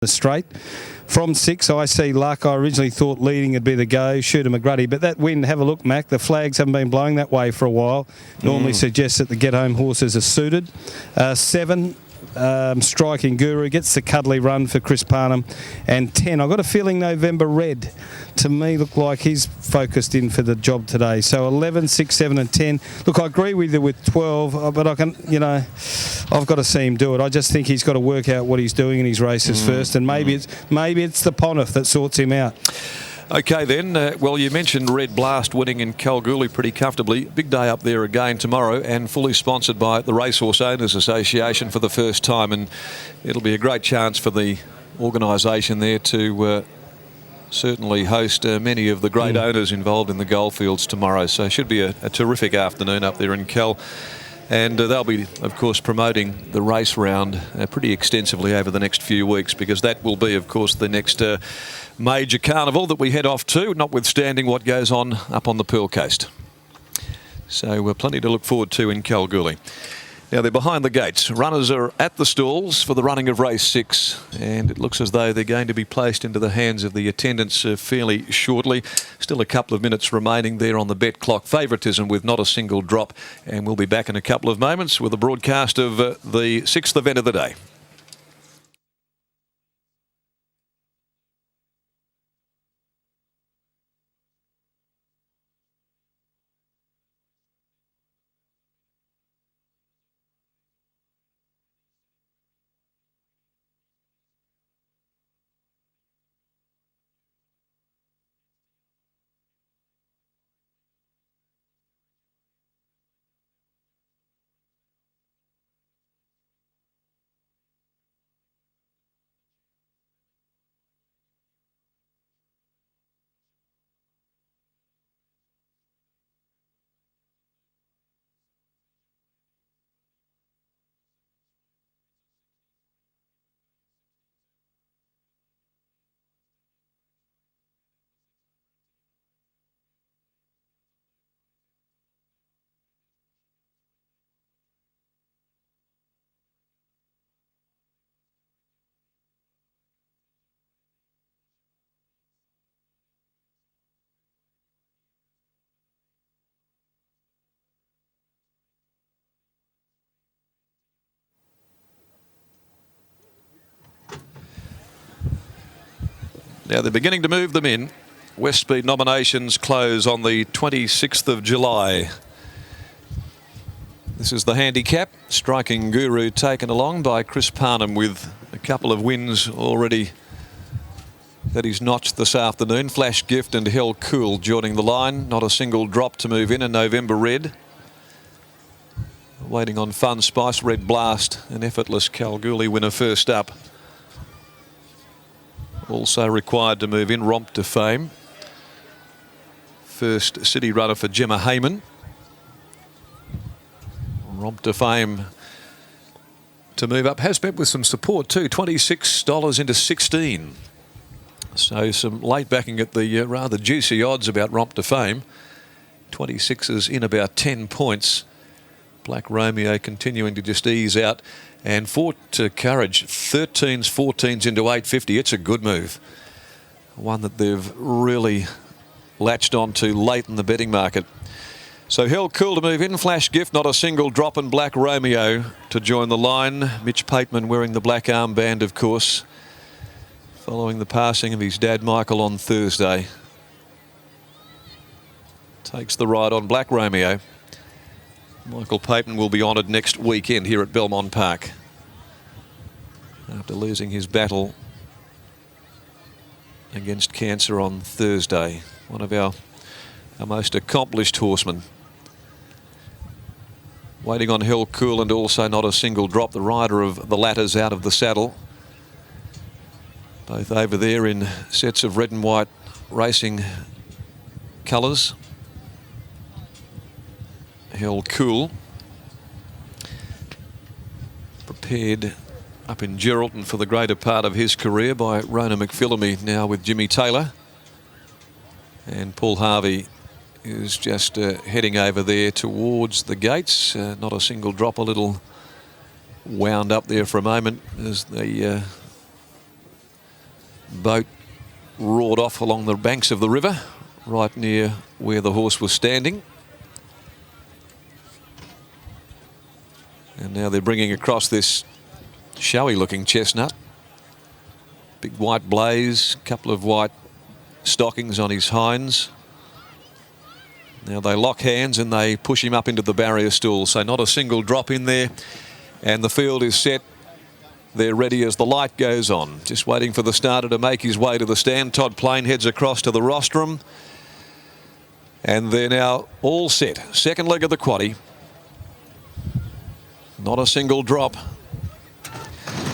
the straight. From 6, I see Luck. I originally thought leading would be the go, Shooter McGruddy. But that win, have a look, Mac. The flags haven't been blowing that way for a while. Normally suggests that the get-home horses are suited. 7, Striking Guru gets the cuddly run for Chris Parnham. And 10, I've got a feeling November Red, to me, look like he's focused in for the job today. So 11, 6, 7 and 10. Look, I agree with you with 12, but I can, I've got to see him do it. I just think he's got to work out what he's doing in his races first, and maybe it's the Pontiff that sorts him out. Okay then, well, you mentioned Red Blast winning in Kalgoorlie pretty comfortably. Big day up there again tomorrow, and fully sponsored by the Racehorse Owners Association for the first time, and it'll be a great chance for the organisation there to certainly host many of the great owners involved in the goldfields tomorrow. So it should be a terrific afternoon up there in Cal. And they'll be, of course, promoting the race round pretty extensively over the next few weeks, because that will be, of course, the next major carnival that we head off to, notwithstanding what goes on up on the Pearl Coast. So plenty to look forward to in Kalgoorlie. Now they're behind the gates. Runners are at the stalls for the running of race 6, and it looks as though they're going to be placed into the hands of the attendants fairly shortly. Still a couple of minutes remaining there on the bet clock. Favouritism with not a single drop, and we'll be back in a couple of moments with a broadcast of the 6th event of the day. Now they're beginning to move them in. West Speed nominations close on the 26th of July. This is the handicap. Striking Guru taken along by Chris Parnham with a couple of wins already that he's notched this afternoon. Flash Gift and Hell Cool joining the line. Not a single drop to move in. November Red. Waiting on Fun Spice. Red Blast, an effortless Kalgoorlie winner first up. Also required to move in, Romp to Fame. First city runner for Gemma Hayman. Romp to Fame to move up. Has bet with some support too. $26 into 16. So some late backing at the rather juicy odds about Romp to Fame. 26 is in about 10 points. Black Romeo continuing to just ease out. And Fort Courage, 13s, 14s into 850. It's a good move. One that they've really latched onto late in the betting market. So Hell Cool to move in. Flash Gift, not a single drop, and Black Romeo to join the line. Mitch Pateman wearing the black armband, of course, following the passing of his dad Michael on Thursday. Takes the ride on Black Romeo. Michael Pateman will be honoured next weekend here at Belmont Park after losing his battle against cancer on Thursday. One of our most accomplished horsemen. Waiting on Hell Cool and also not a single drop. The rider of the latter's out of the saddle. Both over there in sets of red and white racing colours. Hell Cool, prepared up in Geraldton for the greater part of his career by Rona McPhillamy, now with Jimmy Taylor. And Paul Harvey is just heading over there towards the gates. Not a single drop, a little wound up there for a moment as they boat roared off along the banks of the river, right near where the horse was standing. And now they're bringing across this showy looking chestnut. Big white blaze, couple of white stockings on his hinds. Now they lock hands and they push him up into the barrier stool, so not a single drop in there. And the field is set. They're ready as the light goes on. Just waiting for the starter to make his way to the stand. Todd Plain heads across to the rostrum. And they're now all set. Second leg of the quaddie. Not a single drop.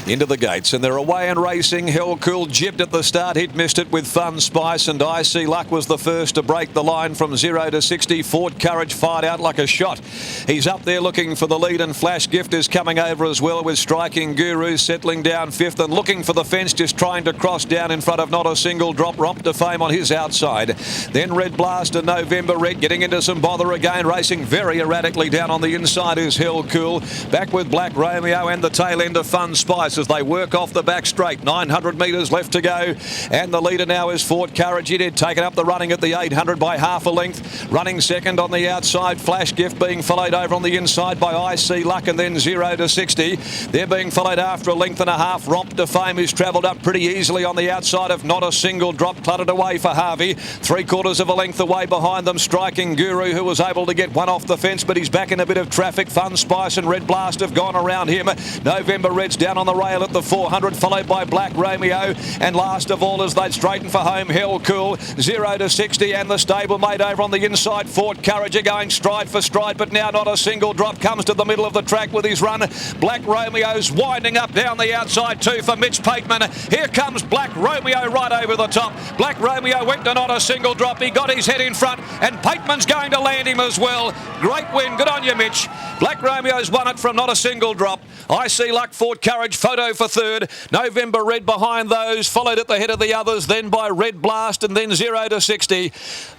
Into the gates, and they're away and racing. Hell Cool jibbed at the start. He'd missed it with Fun Spice, and I See Luck was the first to break the line from 0 to 60. Ford Courage fired out like a shot. He's up there looking for the lead, and Flash Gift is coming over as well, with Striking Guru settling down fifth and looking for the fence, just trying to cross down in front of Not a Single Drop. Romp to Fame on his outside. Then Red Blast and November Red getting into some bother again, racing very erratically down on the inside is Hell Cool. Back with Black Romeo and the tail end of Fun Spice as they work off the back straight. 900 metres left to go, and the leader now is Ford Courage. It had taken up the running at the 800 by half a length. Running second on the outside, Flash Gift being followed over on the inside by I See Luck, and then 0 to 60. They're being followed after a length and a half. Romp to Fame is travelled up pretty easily on the outside of Not a Single Drop, cluttered away for Harvey. 3/4 of a length away behind them, Striking Guru, who was able to get one off the fence, but he's back in a bit of traffic. Fun Spice and Red Blast have gone around him. November Red's down on the rail at the 400, followed by Black Romeo, and last of all as they'd straighten for home, Hell Cool. 0 to 60, and the stablemate over on the inside, Ford Courage, are going stride for stride, but now Not a Single Drop comes to the middle of the track with his run. Black Romeo's winding up down the outside too for Mitch Pateman. Here comes Black Romeo right over the top. Black Romeo went to Not a Single Drop. He got his head in front, and Pateman's going to land him as well. Great win. Good on you, Mitch. Black Romeo's won it from Not a Single Drop. I See Luck, Ford Courage, Photo for third. November Red behind those, followed at the head of the others, then by Red Blast, and then 0 to 60.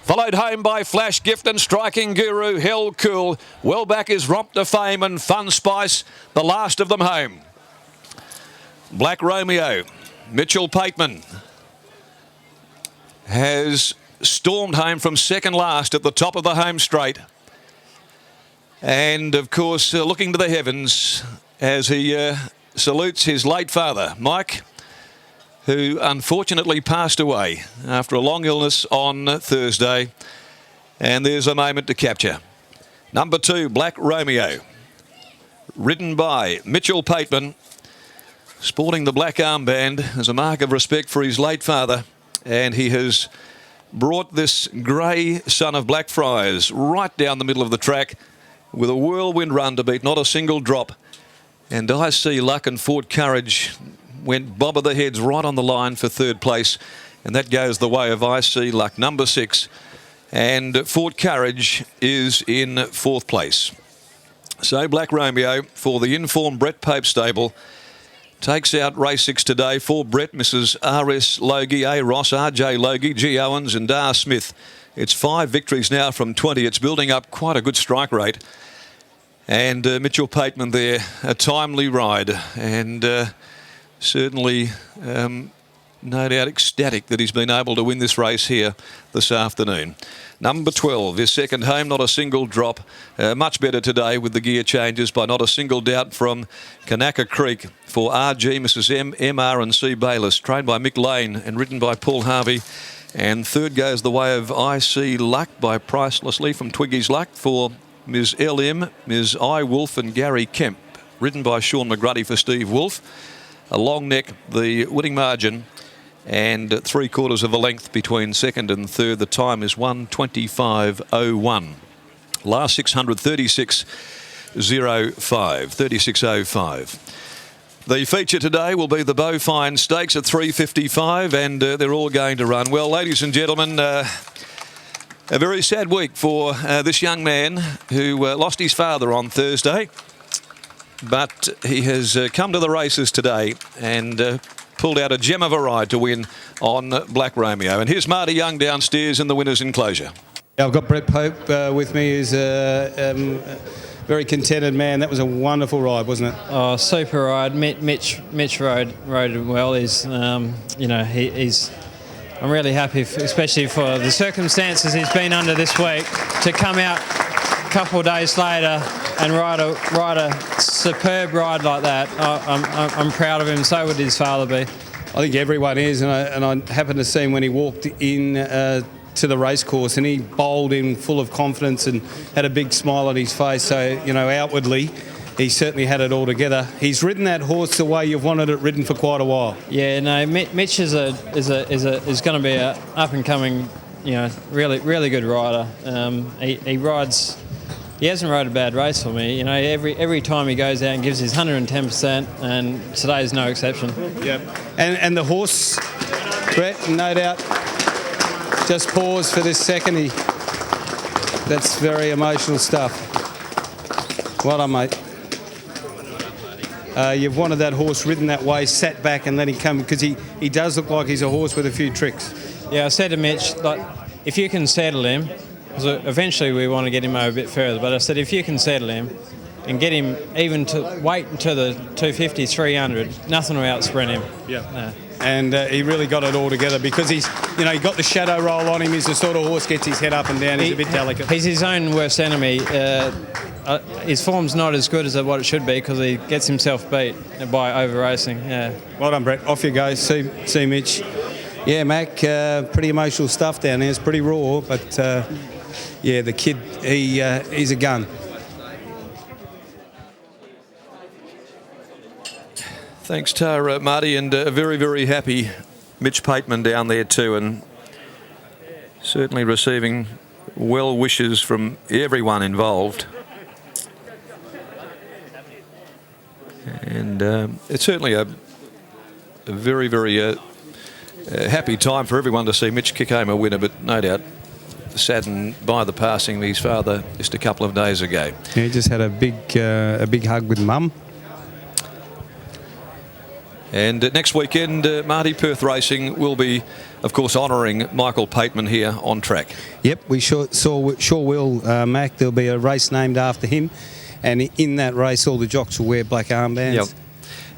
Followed home by Flash Gift and Striking Guru, Hell Cool. Well back is Romp to Fame and Fun Spice, the last of them home. Black Romeo, Mitchell Pateman, has stormed home from second last at the top of the home straight. And, of course, looking to the heavens as he salutes his late father, Mike, who unfortunately passed away after a long illness on Thursday. And there's a moment to capture. Number 2, Black Romeo, ridden by Mitchell Pateman, sporting the black armband as a mark of respect for his late father. And he has brought this grey son of Blackfriars right down the middle of the track with a whirlwind run to beat Not a Single Drop. And I See Luck and Ford Courage went bob of the heads right on the line for third place. And that goes the way of I See Luck, number 6. And Ford Courage is in fourth place. So Black Romeo for the informed Brett Pope stable takes out race 6 today for Brett, Mrs. R.S. Logie, A. Ross, R.J. Logie, G. Owens and Dar Smith. It's 5 victories now from 20. It's building up quite a good strike rate. And Mitchell Pateman there, a timely ride, and certainly no doubt ecstatic that he's been able to win this race here this afternoon. Number 12 is second home, Not a Single Drop. Much better today with the gear changes by Not a Single Doubt from Kanaka Creek for RG, Mrs. M, MR and C Bayliss, trained by Mick Lane and ridden by Paul Harvey. And third goes the way of I See Luck by Pricelessly from Twiggy's Luck for Ms. LM, Ms. I Wolf and Gary Kemp, ridden by Sean McGruddy for Steve Wolf. A long neck, the winning margin, and 3/4 of a length between second and third. The time is 1:25.01. Last 600, 36.05. 36.05. The feature today will be the Bowfine Stakes at 3:55, and they're all going to run. Well, ladies and gentlemen, a very sad week for this young man who lost his father on Thursday. But he has come to the races today and pulled out a gem of a ride to win on Black Romeo. And here's Marty Young downstairs in the winner's enclosure. I've got Brett Pope with me, who's very contented man. That was a wonderful ride, wasn't it? Oh, super ride. Mitch rode well. He's, you know, he's. I'm really happy, especially for the circumstances he's been under this week, to come out a couple of days later and ride a superb ride like that. I'm proud of him. So would his father be. I think everyone is, and I happened to see him when he walked in to the race course, and he bowled in full of confidence and had a big smile on his face. So, you know, outwardly, he certainly had it all together. He's ridden that horse the way you've wanted it ridden for quite a while. Yeah, no, Mitch is going to be a up and coming, you know, really good rider. He rides. He hasn't rode a bad race for me. You know, every time he goes out and gives his 110%, and today's no exception. Yep. And the horse, Brett, no doubt. Just pause for this second. That's very emotional stuff. Well done, mate. You've wanted that horse ridden that way, sat back and let him come, because he does look like he's a horse with a few tricks. Yeah, I said to Mitch, like, if you can settle him, because eventually we want to get him over a bit further, but I said if you can settle him and get him even to wait until the 250, 300, nothing will outsprint him. Yeah. No. And he really got it all together, because he got the shadow roll on him. He's the sort of horse gets his head up and down. He's a bit delicate. He's his own worst enemy. His form's not as good as what it should be, because he gets himself beat by over racing. Yeah. Well done, Brett. Off you go. See Mitch. Yeah, Mac. Pretty emotional stuff down there. It's pretty raw, but yeah, the kid. He's a gun. Thanks, Tara, Marty, and very, very happy Mitch Pateman down there too, and certainly receiving well wishes from everyone involved. And it's certainly a very, very happy time for everyone to see Mitch kick home a winner, but no doubt saddened by the passing of his father just a couple of days ago. Yeah, he just had a big hug with Mum. And next weekend, Marty, Perth Racing will be, of course, honouring Michael Pateman here on track. Yep, we sure will, Mac. There'll be a race named after him, and in that race, all the jocks will wear black armbands. Yep.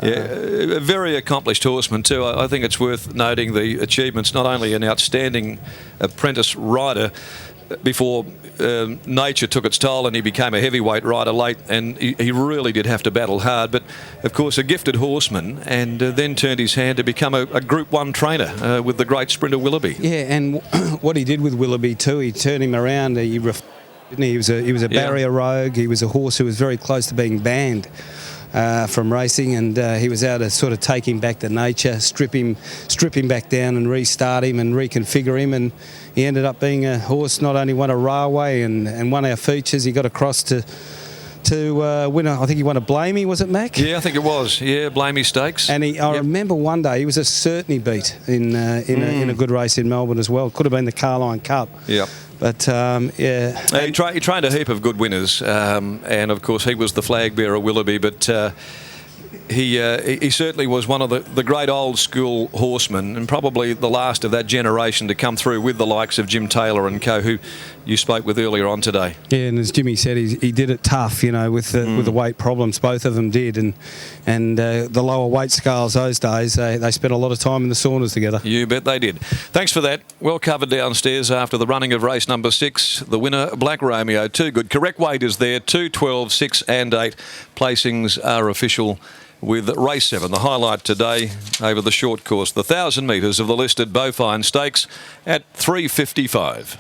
Yeah, a very accomplished horseman too. I think it's worth noting the achievements, not only an outstanding apprentice rider before nature took its toll and he became a heavyweight rider late, and he really did have to battle hard, but of course a gifted horseman, and then turned his hand to become a Group 1 trainer with the great sprinter Willoughby. Yeah, and what he did with Willoughby too, he turned him around. He was a barrier rogue. He was a horse who was very close to being banned from racing, and he was able to sort of take him back to nature, strip him back down and restart him and reconfigure him, and he ended up being a horse not only won a railway and won our features. He got across to win I think he won a Blamey, was it, Mac? Yeah, I think it was. Yeah, Blamey Stakes. And I remember one day he was a certainty beat in a good race in Melbourne as well. Could have been the Carline Cup. Yeah. But, yeah. He trained a heap of good winners, and, of course, he was the flag bearer, Willoughby, but he certainly was one of the great old-school horsemen, and probably the last of that generation to come through with the likes of Jim Taylor and co, who you spoke with earlier on today. Yeah, and as Jimmy said, he did it tough, with the weight problems. Both of them did, and the lower weight scales those days, they spent a lot of time in the saunas together. You bet they did. Thanks for that. Well covered downstairs after the running of race number 6. The winner, Black Romeo, 2 good. Correct weight is there, 2, 12, 6 and 8. Placings are official with race 7. The highlight today over the short course, the 1,000 metres of the listed Bovine Stakes at 3:55.